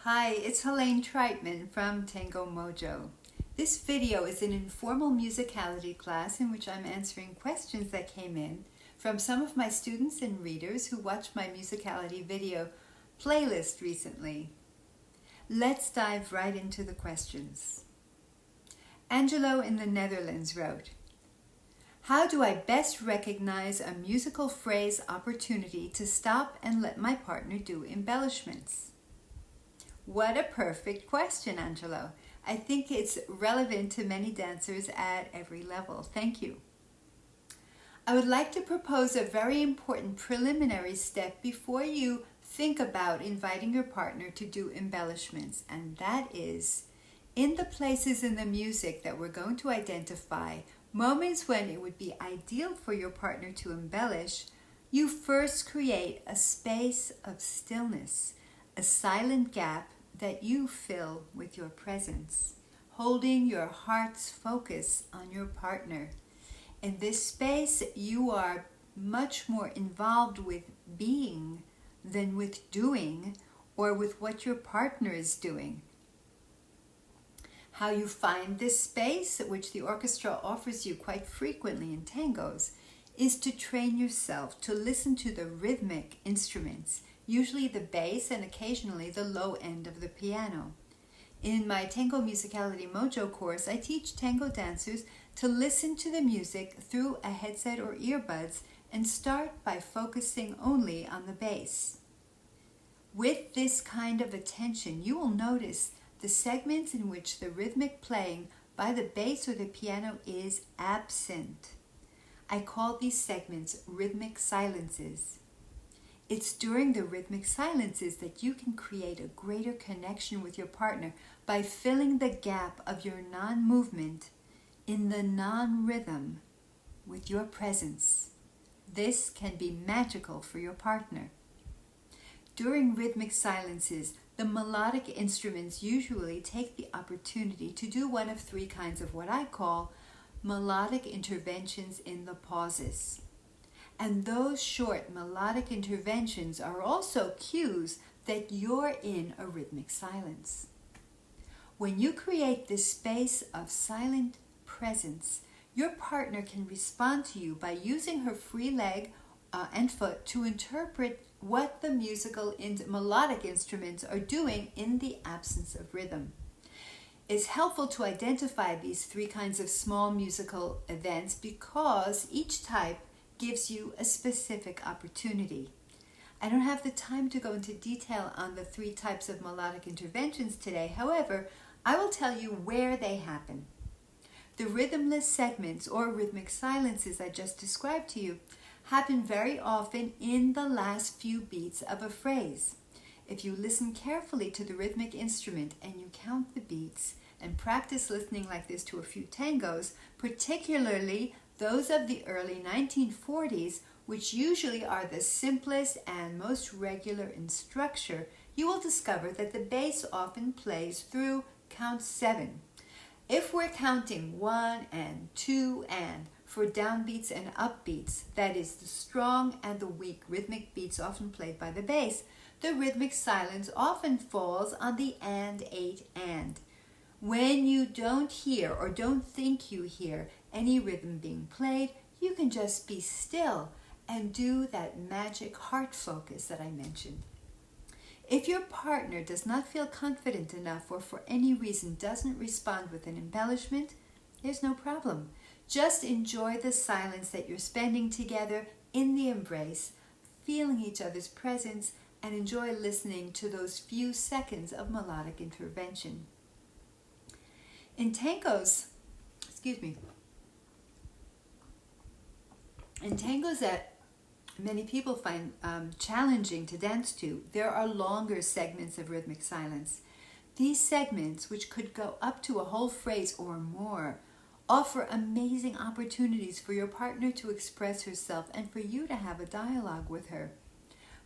Hi, it's Helene Treitman from Tango Mojo. This video is an informal musicality class in which I'm answering questions that came in from some of my students and readers who watched my musicality video playlist recently. Let's dive right into the questions. Angelo in the Netherlands wrote, "How do I best recognize a musical phrase opportunity to stop and let my partner do embellishments?" What a perfect question, Angelo. I think it's relevant to many dancers at every level. Thank you. I would like to propose a very important preliminary step before you think about inviting your partner to do embellishments, and that is, in the places in the music that we're going to identify, moments when it would be ideal for your partner to embellish, you first create a space of stillness, a silent gap that you fill with your presence, holding your heart's focus on your partner. In this space, you are much more involved with being than with doing or with what your partner is doing. How you find this space, which the orchestra offers you quite frequently in tangos, is to train yourself to listen to the rhythmic instruments, usually the bass and occasionally the low end of the piano. In my Tango Musicality Mojo course, I teach tango dancers to listen to the music through a headset or earbuds and start by focusing only on the bass. With this kind of attention, you will notice the segments in which the rhythmic playing by the bass or the piano is absent. I call these segments rhythmic silences. It's during the rhythmic silences that you can create a greater connection with your partner by filling the gap of your non-movement in the non-rhythm with your presence. This can be magical for your partner. During rhythmic silences, the melodic instruments usually take the opportunity to do one of three kinds of what I call melodic interventions in the pauses. And those short melodic interventions are also cues that you're in a rhythmic silence. When you create this space of silent presence, your partner can respond to you by using her free leg and foot to interpret what the musical and melodic instruments are doing in the absence of rhythm. It's helpful to identify these three kinds of small musical events because each type gives you a specific opportunity. I don't have the time to go into detail on the three types of melodic interventions today. However, I will tell you where they happen. The rhythmless segments or rhythmic silences I just described to you happen very often in the last few beats of a phrase. If you listen carefully to the rhythmic instrument and you count the beats and practice listening like this to a few tangos, particularly those of the early 1940s, which usually are the simplest and most regular in structure, you will discover that the bass often plays through count 7. If we're counting 1 and 2 and for downbeats and upbeats, that is the strong and the weak rhythmic beats often played by the bass, the rhythmic silence often falls on the and 8 and. When you don't hear or don't think you hear any rhythm being played, you can just be still and do that magic heart focus that I mentioned. If your partner does not feel confident enough or for any reason doesn't respond with an embellishment, there's no problem. Just enjoy the silence that you're spending together in the embrace, feeling each other's presence, and enjoy listening to those few seconds of melodic intervention. In tangos that many people find challenging to dance to, there are longer segments of rhythmic silence. These segments, which could go up to a whole phrase or more, offer amazing opportunities for your partner to express herself and for you to have a dialogue with her.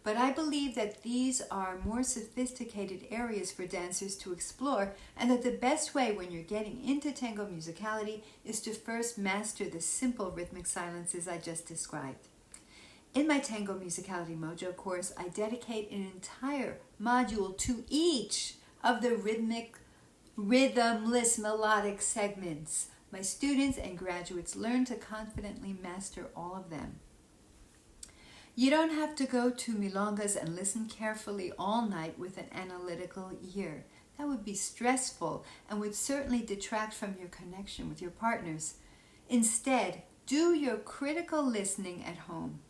But I believe that these are more sophisticated areas for dancers to explore, and that the best way when you're getting into tango musicality is to first master the simple rhythmic silences I just described. In my Tango Musicality Mojo course, I dedicate an entire module to each of the rhythmless melodic segments. My students and graduates learn to confidently master all of them. You don't have to go to milongas and listen carefully all night with an analytical ear. That would be stressful and would certainly detract from your connection with your partners. Instead, do your critical listening at home.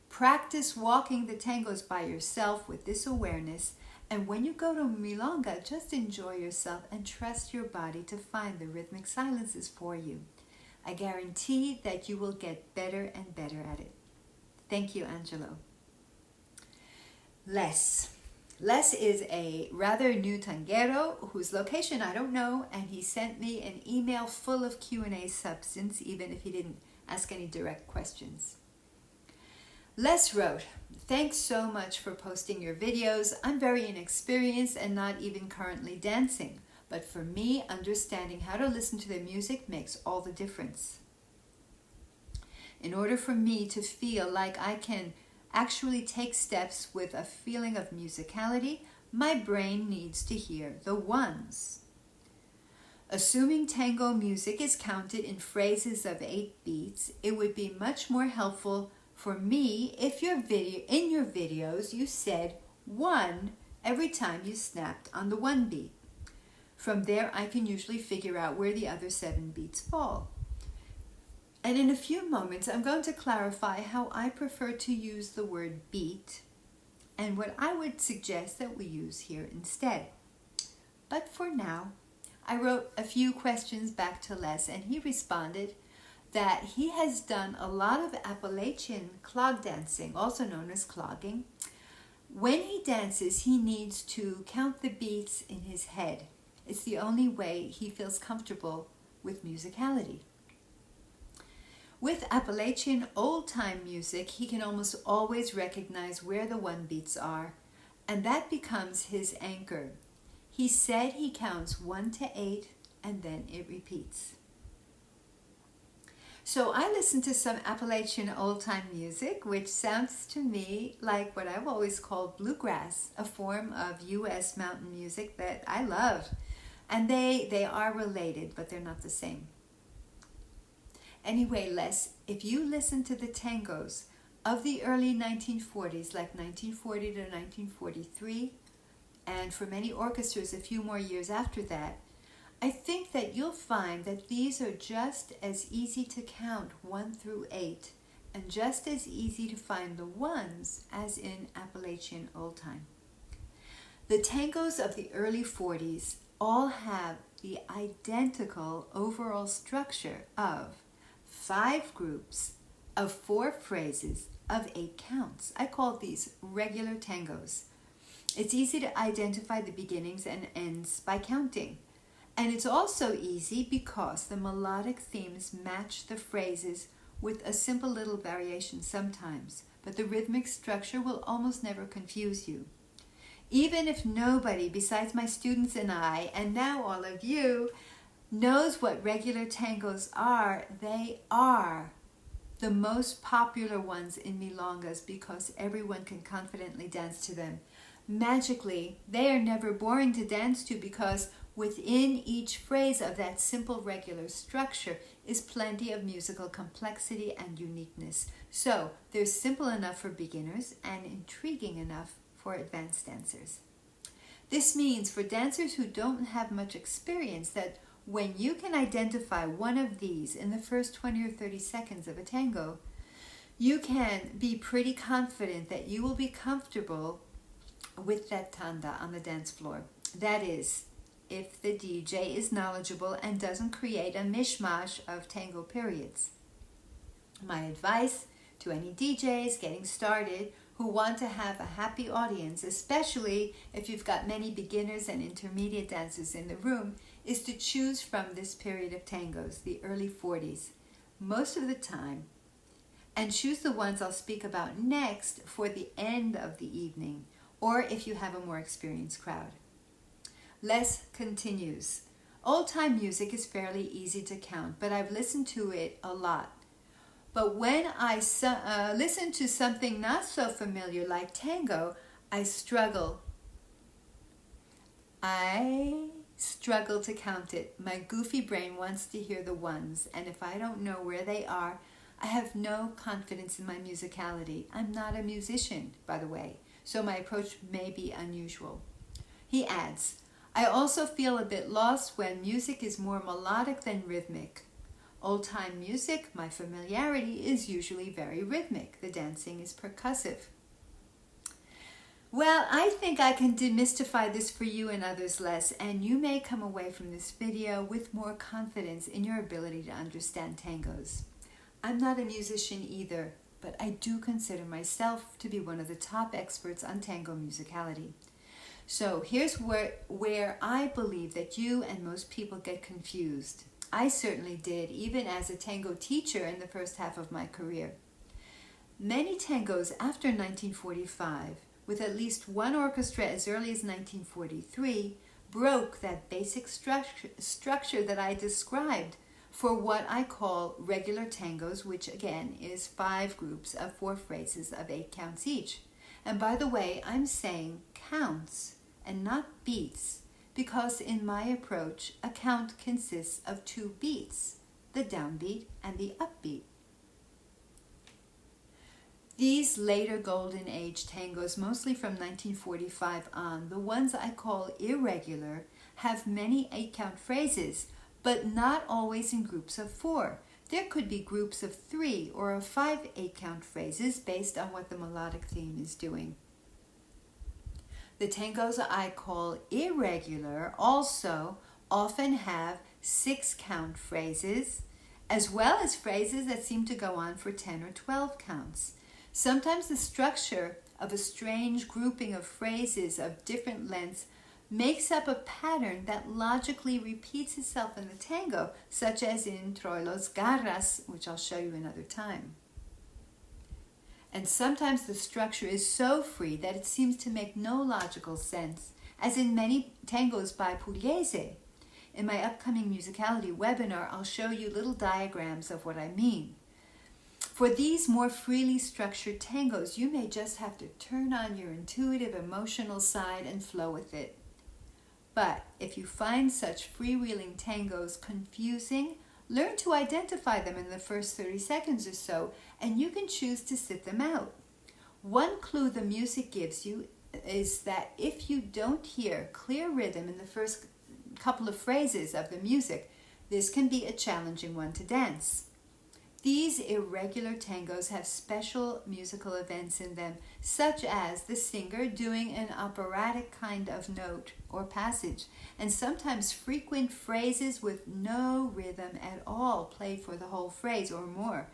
Practice walking the tangos by yourself with this awareness, and when you go to milonga, just enjoy yourself and trust your body to find the rhythmic silences for you. I guarantee that you will get better and better at it. Thank you, Angelo. Les. Les is a rather new tanguero whose location I don't know, and he sent me an email full of Q&A substance, even if he didn't ask any direct questions. Les wrote, "Thanks so much for posting your videos. I'm very inexperienced and not even currently dancing, but for me, understanding how to listen to the music makes all the difference. In order for me to feel like I can actually take steps with a feeling of musicality, my brain needs to hear the ones. Assuming tango music is counted in phrases of 8 beats, it would be much more helpful for me if in your videos you said 1 every time you snapped on the 1 beat. From there, I can usually figure out where the other 7 beats fall. And in a few moments, I'm going to clarify how I prefer to use the word beat and what I would suggest that we use here instead. But for now, I wrote a few questions back to Les, and he responded that he has done a lot of Appalachian clog dancing, also known as clogging. When he dances, he needs to count the beats in his head. It's the only way he feels comfortable with musicality. With Appalachian old-time music, he can almost always recognize where the 1 beats are, and that becomes his anchor. He said he counts 1 to 8, and then it repeats. So I listened to some Appalachian old-time music, which sounds to me like what I've always called bluegrass, a form of U.S. mountain music that I love. And they are related, but they're not the same. Anyway, Les, if you listen to the tangos of the early 1940s, like 1940 to 1943, and for many orchestras a few more years after that, I think that you'll find that these are just as easy to count 1 through 8, and just as easy to find the ones as in Appalachian old time. The tangos of the early 40s all have the identical overall structure of 5 groups of 4 phrases of 8 counts. I call these regular tangos. It's easy to identify the beginnings and ends by counting. And it's also easy because the melodic themes match the phrases with a simple little variation sometimes, but the rhythmic structure will almost never confuse you. Even if nobody besides my students and I, and now all of you, knows what regular tangos are, they are the most popular ones in milongas because everyone can confidently dance to them. Magically, they are never boring to dance to because within each phrase of that simple regular structure is plenty of musical complexity and uniqueness. So they're simple enough for beginners and intriguing enough for advanced dancers. This means for dancers who don't have much experience that when you can identify one of these in the first 20 or 30 seconds of a tango, you can be pretty confident that you will be comfortable with that tanda on the dance floor. That is, if the DJ is knowledgeable and doesn't create a mishmash of tango periods. My advice to any DJs getting started who want to have a happy audience, especially if you've got many beginners and intermediate dancers in the room, is to choose from this period of tangos, the early 40s, most of the time, and choose the ones I'll speak about next for the end of the evening, or if you have a more experienced crowd. Les continues, old-time music is fairly easy to count, but I've listened to it a lot. But when I listen to something not so familiar like tango, I struggle. I struggle to count it. My goofy brain wants to hear the ones, and if I don't know where they are, I have no confidence in my musicality. I'm not a musician, by the way, so my approach may be unusual. He adds, I also feel a bit lost when music is more melodic than rhythmic. Old-time music, my familiarity is usually very rhythmic. The dancing is percussive. Well, I think I can demystify this for you and others less, and you may come away from this video with more confidence in your ability to understand tangos. I'm not a musician either, but I do consider myself to be one of the top experts on tango musicality. So here's where I believe that you and most people get confused. I certainly did, even as a tango teacher in the first half of my career. Many tangos after 1945, with at least one orchestra as early as 1943, broke that basic structure that I described for what I call regular tangos, which again is 5 groups of 4 phrases of 8 counts each. And by the way, I'm saying counts and not beats, because in my approach, a count consists of 2 beats, the downbeat and the upbeat. These later golden age tangos, mostly from 1945 on, the ones I call irregular, have many 8-count phrases, but not always in groups of 4. There could be groups of 3 or of 5 8-count phrases based on what the melodic theme is doing. The tangos I call irregular also often have 6-count phrases, as well as phrases that seem to go on for 10 or 12 counts. Sometimes the structure of a strange grouping of phrases of different lengths makes up a pattern that logically repeats itself in the tango, such as in Troilo's Garras, which I'll show you another time. And sometimes the structure is so free that it seems to make no logical sense, as in many tangos by Pugliese. In my upcoming musicality webinar, I'll show you little diagrams of what I mean. For these more freely structured tangos, you may just have to turn on your intuitive emotional side and flow with it. But if you find such freewheeling tangos confusing, learn to identify them in the first 30 seconds or so, and you can choose to sit them out. One clue the music gives you is that if you don't hear clear rhythm in the first couple of phrases of the music, this can be a challenging one to dance. These irregular tangos have special musical events in them, such as the singer doing an operatic kind of note or passage, and sometimes frequent phrases with no rhythm at all played for the whole phrase or more.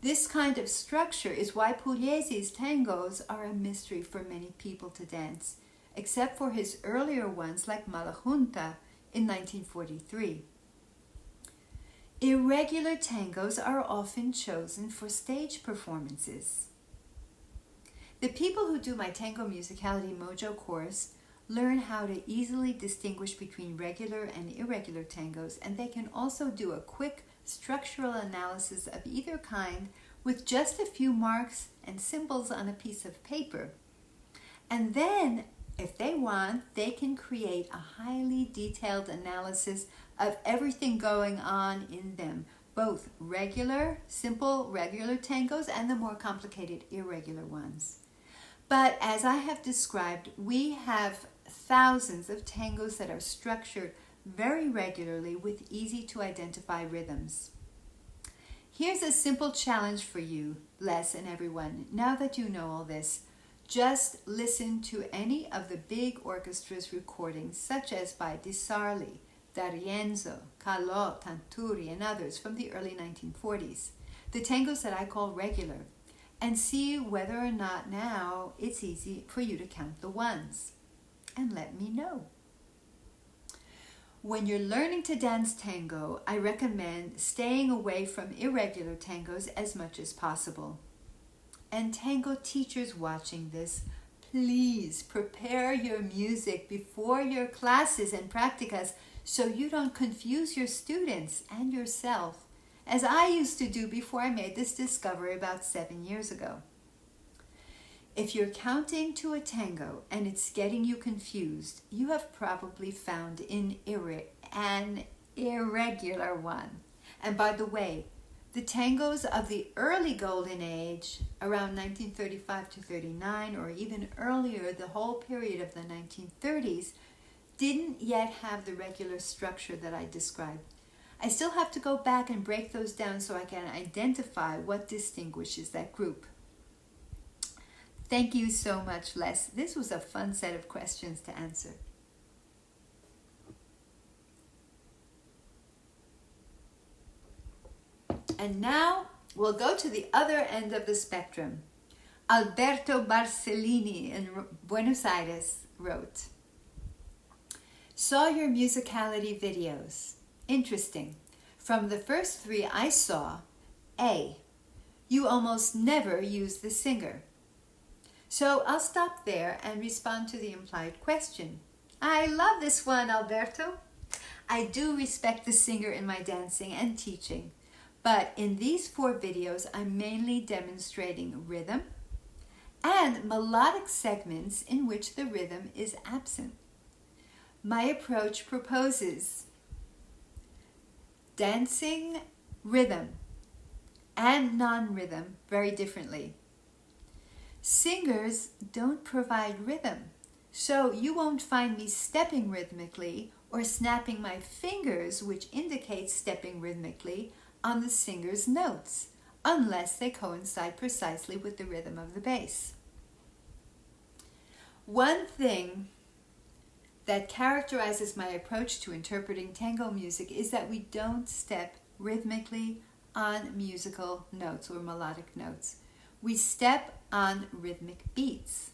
This kind of structure is why Pugliese's tangos are a mystery for many people to dance, except for his earlier ones like Malajunta in 1943. Irregular tangos are often chosen for stage performances. The people who do my Tango Musicality Mojo course learn how to easily distinguish between regular and irregular tangos, and they can also do a quick structural analysis of either kind with just a few marks and symbols on a piece of paper. And then, if they want, they can create a highly detailed analysis of everything going on in them, both regular, simple, regular tangos and the more complicated irregular ones. But as I have described, we have thousands of tangos that are structured very regularly with easy to identify rhythms. Here's a simple challenge for you, Les and everyone. Now that you know all this, just listen to any of the big orchestra's recordings, such as by Di Sarli, D'Arienzo, Calò, Tanturi, and others from the early 1940s, the tangos that I call regular, and see whether or not now it's easy for you to count the ones. And let me know. When you're learning to dance tango, I recommend staying away from irregular tangos as much as possible. And tango teachers watching this, please prepare your music before your classes and practicas so you don't confuse your students and yourself, as I used to do before I made this discovery about 7 years ago. If you're counting to a tango and it's getting you confused, you have probably found an irregular one. And by the way, the tangos of the early golden age, around 1935 to 39, or even earlier, the whole period of the 1930s, didn't yet have the regular structure that I described. I still have to go back and break those down so I can identify what distinguishes that group. Thank you so much, Les. This was a fun set of questions to answer. And now we'll go to the other end of the spectrum. Alberto Barcellini in Buenos Aires wrote, "Saw your musicality videos. Interesting. From the first three I saw, A, you almost never use the singer. So I'll stop there and respond to the implied question. I love this one, Alberto. I do respect the singer in my dancing and teaching, but in these 4 videos, I'm mainly demonstrating rhythm and melodic segments in which the rhythm is absent. My approach proposes dancing rhythm and non-rhythm very differently. Singers don't provide rhythm, so you won't find me stepping rhythmically or snapping my fingers, which indicates stepping rhythmically, on the singer's notes, unless they coincide precisely with the rhythm of the bass. One thing that characterizes my approach to interpreting tango music is that we don't step rhythmically on musical notes or melodic notes. We step on rhythmic beats.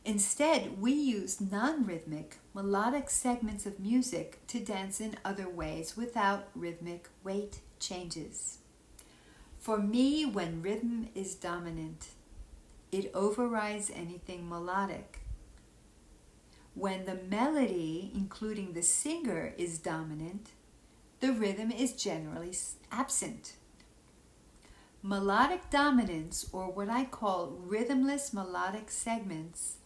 Instead, we use non-rhythmic, melodic segments of music to dance in other ways without rhythmic weight changes. For me, when rhythm is dominant, it overrides anything melodic. When the melody, including the singer, is dominant, the rhythm is generally absent. Melodic dominance, or what I call rhythmless melodic segments,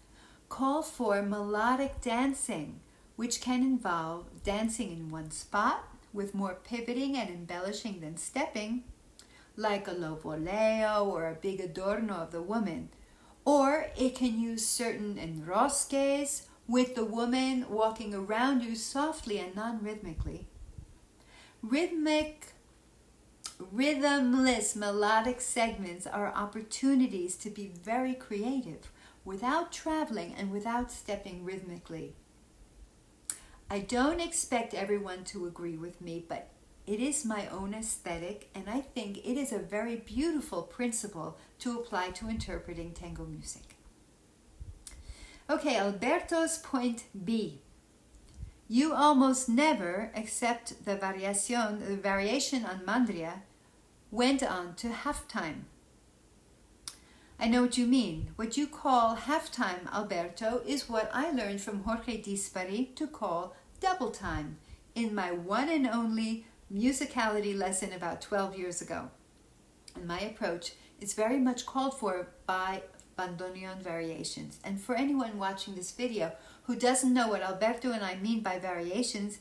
call for melodic dancing, which can involve dancing in one spot with more pivoting and embellishing than stepping, like a low voleo or a big adorno of the woman. Or it can use certain enrosques with the woman walking around you softly and non-rhythmically. Rhythmless melodic segments are opportunities to be very creative without traveling and without stepping rhythmically. I don't expect everyone to agree with me, but it is my own aesthetic, and I think it is a very beautiful principle to apply to interpreting tango music. Okay, Alberto's point B. You almost never, except the variation on Mandria, went on to halftime. I know what you mean. What you call halftime, Alberto, is what I learned from Jorge Dispari to call double time in my one and only musicality lesson about 12 years ago. And my approach is very much called for by bandoneon variations. And for anyone watching this video who doesn't know what Alberto and I mean by variations,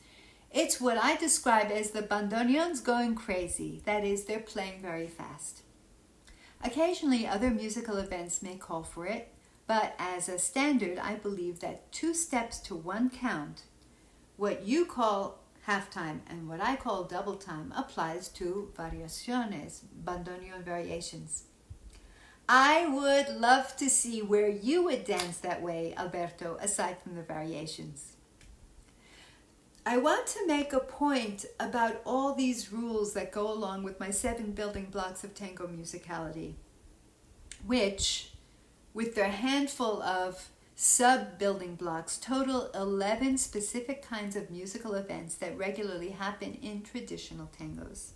it's what I describe as the bandoneons going crazy. That is, they're playing very fast. Occasionally, other musical events may call for it, but as a standard, I believe that 2 steps to 1 count, what you call halftime and what I call double time, applies to variaciones, bandoneon variations. I would love to see where you would dance that way, Alberto, aside from the variations. I want to make a point about all these rules that go along with my 7 building blocks of tango musicality, which, with their handful of sub-building blocks, total 11 specific kinds of musical events that regularly happen in traditional tangos.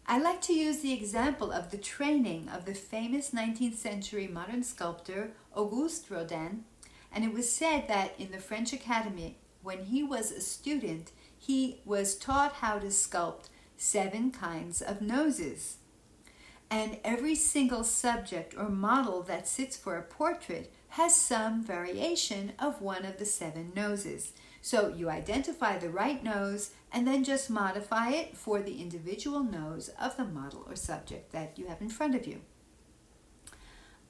I like to use the example of the training of the famous 19th century modern sculptor Auguste Rodin, and it was said that in the French Academy, when he was a student, he was taught how to sculpt 7 kinds of noses. And every single subject or model that sits for a portrait has some variation of one of the 7 noses. So you identify the right nose and then just modify it for the individual nose of the model or subject that you have in front of you.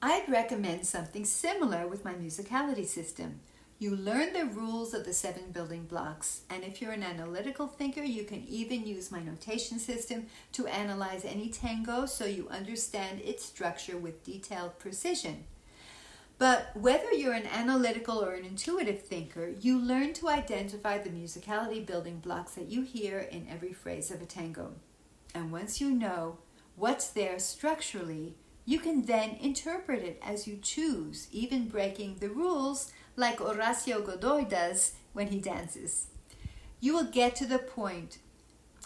I'd recommend something similar with my musicality system. You learn the rules of the 7 building blocks, and if you're an analytical thinker, you can even use my notation system to analyze any tango so you understand its structure with detailed precision. But whether you're an analytical or an intuitive thinker, you learn to identify the musicality building blocks that you hear in every phrase of a tango. And once you know what's there structurally, you can then interpret it as you choose, even breaking the rules like Horacio Godoy does when he dances. You will get to the point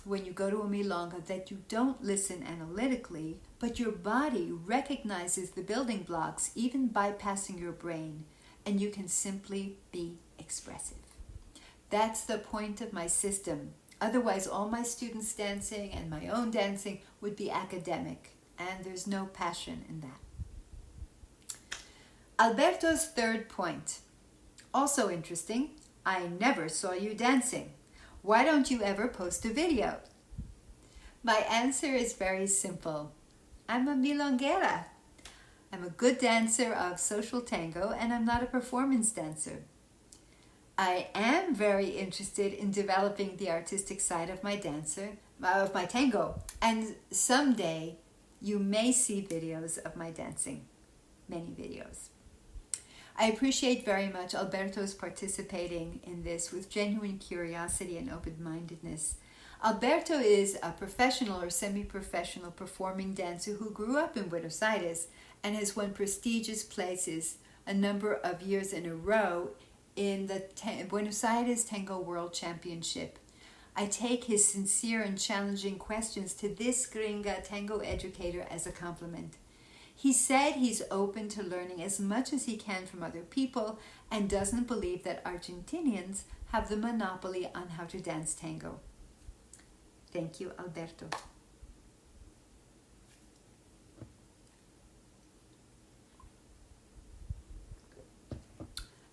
when you go to a milonga that you don't listen analytically, but your body recognizes the building blocks even bypassing your brain, and you can simply be expressive. That's the point of my system. Otherwise, all my students' dancing and my own dancing would be academic, and there's no passion in that. Alberto's third point. Also interesting, I never saw you dancing. Why don't you ever post a video? My answer is very simple. I'm a milonguera. I'm a good dancer of social tango, and I'm not a performance dancer. I am very interested in developing the artistic side of my tango, and someday you may see videos of my dancing, many videos. I appreciate very much Alberto's participating in this with genuine curiosity and open-mindedness. Alberto is a professional or semi-professional performing dancer who grew up in Buenos Aires and has won prestigious places a number of years in a row in the Buenos Aires Tango World Championship. I take his sincere and challenging questions to this gringa tango educator as a compliment. He said he's open to learning as much as he can from other people and doesn't believe that Argentinians have the monopoly on how to dance tango. Thank you, Alberto.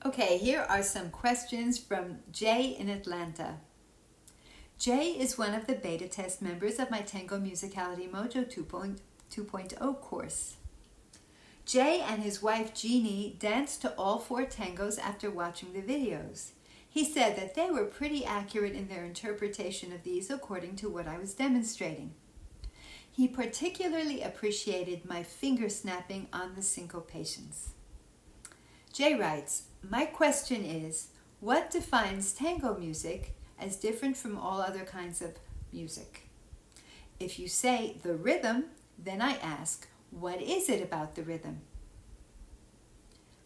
Okay, here are some questions from Jay in Atlanta. Jay is one of the beta test members of my Tango Musicality Mojo 2.0 course. Jay and his wife Jeannie danced to all 4 tangos after watching the videos. He said that they were pretty accurate in their interpretation of these according to what I was demonstrating. He particularly appreciated my finger snapping on the syncopations. Jay writes, my question is, what defines tango music as different from all other kinds of music? If you say the rhythm, then I ask, what is it about the rhythm?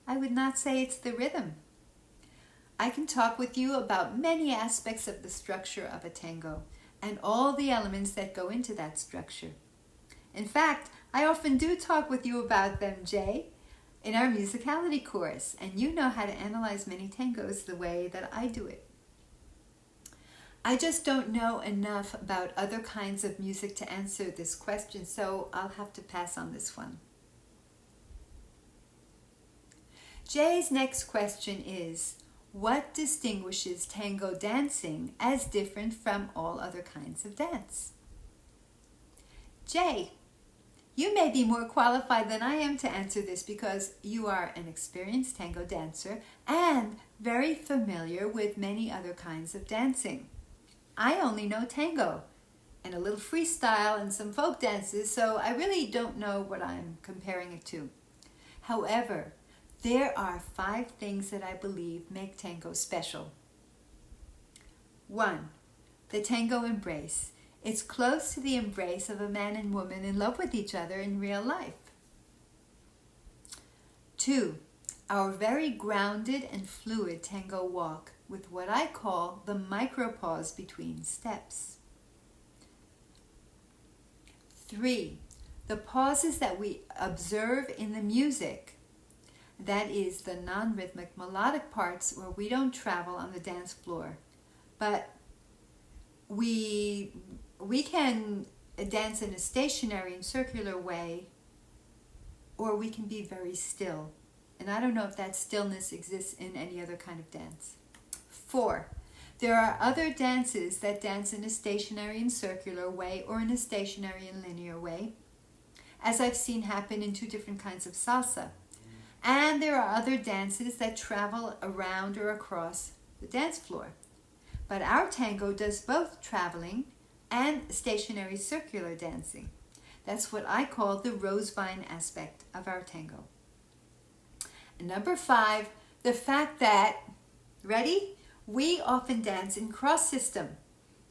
I would not say it's the rhythm. I can talk with you about many aspects of the structure of a tango and all the elements that go into that structure. In fact, I often do talk with you about them, Jay, in our musicality course, and you know how to analyze many tangos the way that I do it. I just don't know enough about other kinds of music to answer this question, so I'll have to pass on this one. Jay's next question is, what distinguishes tango dancing as different from all other kinds of dance? Jay, you may be more qualified than I am to answer this because you are an experienced tango dancer and very familiar with many other kinds of dancing. I only know tango and a little freestyle and some folk dances, so I really don't know what I'm comparing it to. However, there are 5 things that I believe make tango special. 1. The tango embrace. It's close to the embrace of a man and woman in love with each other in real life. 2. Our very grounded and fluid tango walk with what I call the micro-pause between steps. 3. The pauses that we observe in the music, that is the non-rhythmic melodic parts where we don't travel on the dance floor, but we can dance in a stationary and circular way, or we can be very still. And I don't know if that stillness exists in any other kind of dance. 4, there are other dances that dance in a stationary and circular way or in a stationary and linear way, as I've seen happen in 2 different kinds of salsa. And there are other dances that travel around or across the dance floor. But our tango does both traveling and stationary circular dancing. That's what I call the rosevine aspect of our tango. And number 5, the fact that, ready? We often dance in cross system,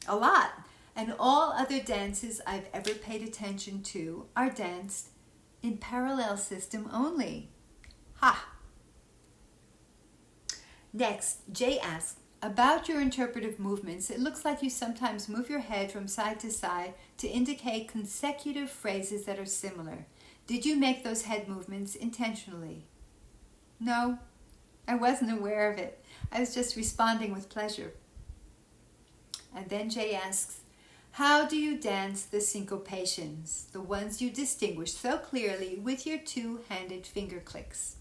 a lot. And all other dances I've ever paid attention to are danced in parallel system only. Ha! Next, Jay asks, about your interpretive movements, it looks like you sometimes move your head from side to side to indicate consecutive phrases that are similar. Did you make those head movements intentionally? No, I wasn't aware of it. I was just responding with pleasure. And then Jay asks, how do you dance the syncopations, the ones you distinguish so clearly with your 2-handed finger clicks?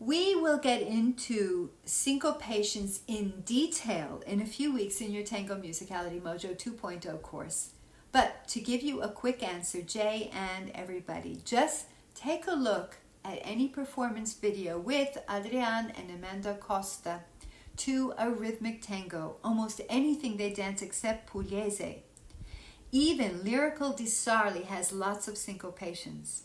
We will get into syncopations in detail in a few weeks in your Tango Musicality Mojo 2.0 course. But to give you a quick answer, Jay and everybody, just take a look at any performance video with Adrian and Amanda Costa to a rhythmic tango, almost anything they dance except pugliese. Even Lyrical Di Sarli has lots of syncopations.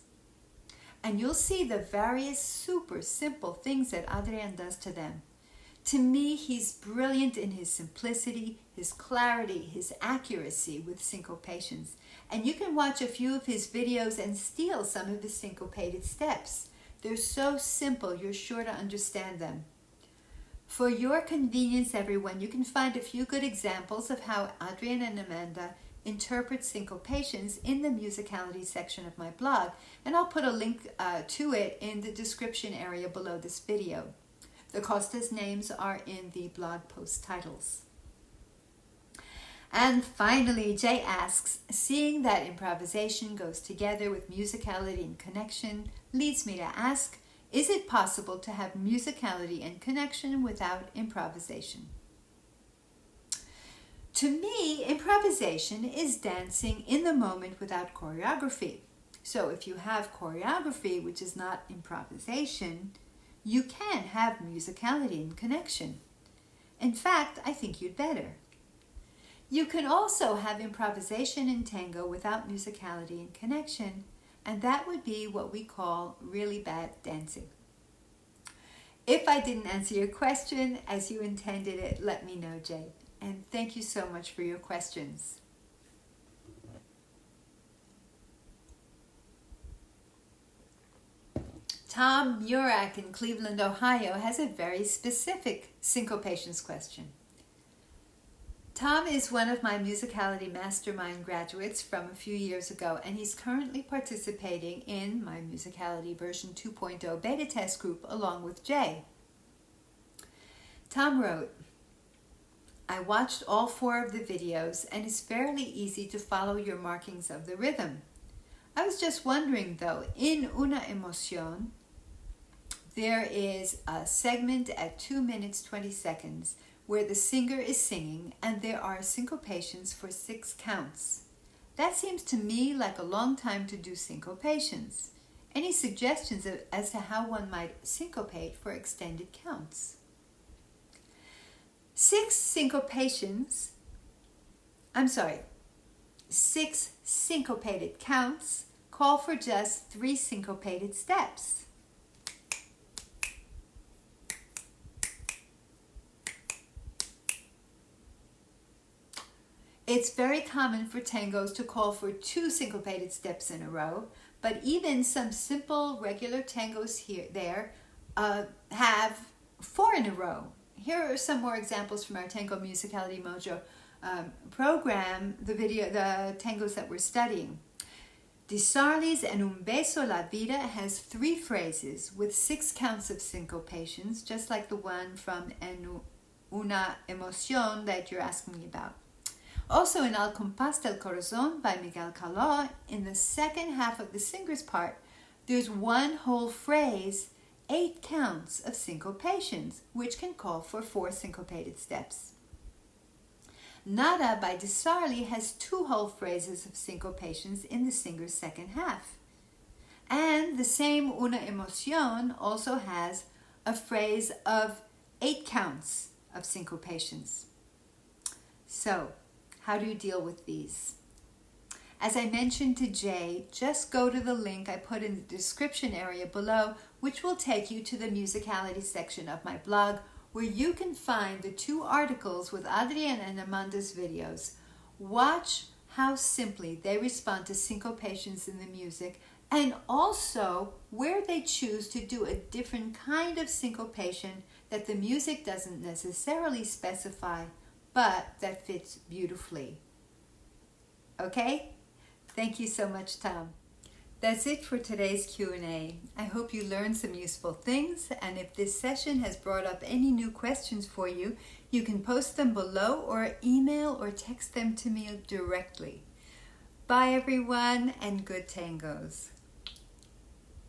And you'll see the various super simple things that Adrian does to them. To me, he's brilliant in his simplicity, his clarity, his accuracy with syncopations. And you can watch a few of his videos and steal some of his syncopated steps. They're so simple, you're sure to understand them. For your convenience, everyone, you can find a few good examples of how Adrian and Amanda interpret syncopations in the musicality section of my blog, and I'll put a link to it in the description area below this video. The Costa's names are in the blog post titles. And finally, Jay asks, seeing that improvisation goes together with musicality and connection leads me to ask, is it possible to have musicality and connection without improvisation? To me, improvisation is dancing in the moment without choreography. So if you have choreography, which is not improvisation, you can have musicality and connection. In fact, I think you'd better. You can also have improvisation in tango without musicality and connection, and that would be what we call really bad dancing. If I didn't answer your question as you intended it, let me know, Jay. And thank you so much for your questions. Tom Murak in Cleveland, Ohio has a very specific syncopations question. Tom is one of my Musicality Mastermind graduates from a few years ago, and he's currently participating in my Musicality version 2.0 beta test group along with Jay. Tom wrote, I watched all 4 of the videos, and it's fairly easy to follow your markings of the rhythm. I was just wondering though, in Una Emoción, there is a segment at 2 minutes 20 seconds where the singer is singing and there are syncopations for 6 counts. That seems to me like a long time to do syncopations. Any suggestions as to how one might syncopate for extended counts? 6 syncopated counts call for just 3 syncopated steps. It's very common for tangos to call for 2 syncopated steps in a row, but even some simple regular tangos have 4 in a row. Here are some more examples from our Tango Musicality Mojo program, the tangos that we're studying. Di Sarli's En un beso la vida has 3 phrases with 6 counts of syncopations, just like the one from En una emoción that you're asking me about. Also in Al Compás del Corazón by Miguel Caló, in the second half of the singer's part, there's one whole phrase, 8 counts of syncopations, which can call for 4 syncopated steps. Nada by Di Sarli has 2 whole phrases of syncopations in the singer's second half. And the same Una Emoción also has a phrase of 8 counts of syncopations. So, how do you deal with these? As I mentioned to Jay, just go to the link I put in the description area below, which will take you to the musicality section of my blog, where you can find the 2 articles with Adrian and Amanda's videos. Watch how simply they respond to syncopations in the music, and also where they choose to do a different kind of syncopation that the music doesn't necessarily specify, but that fits beautifully. Okay? Thank you so much, Tom. That's it for today's Q&A. I hope you learned some useful things, and if this session has brought up any new questions for you, you can post them below or email or text them to me directly. Bye everyone, and good tangos.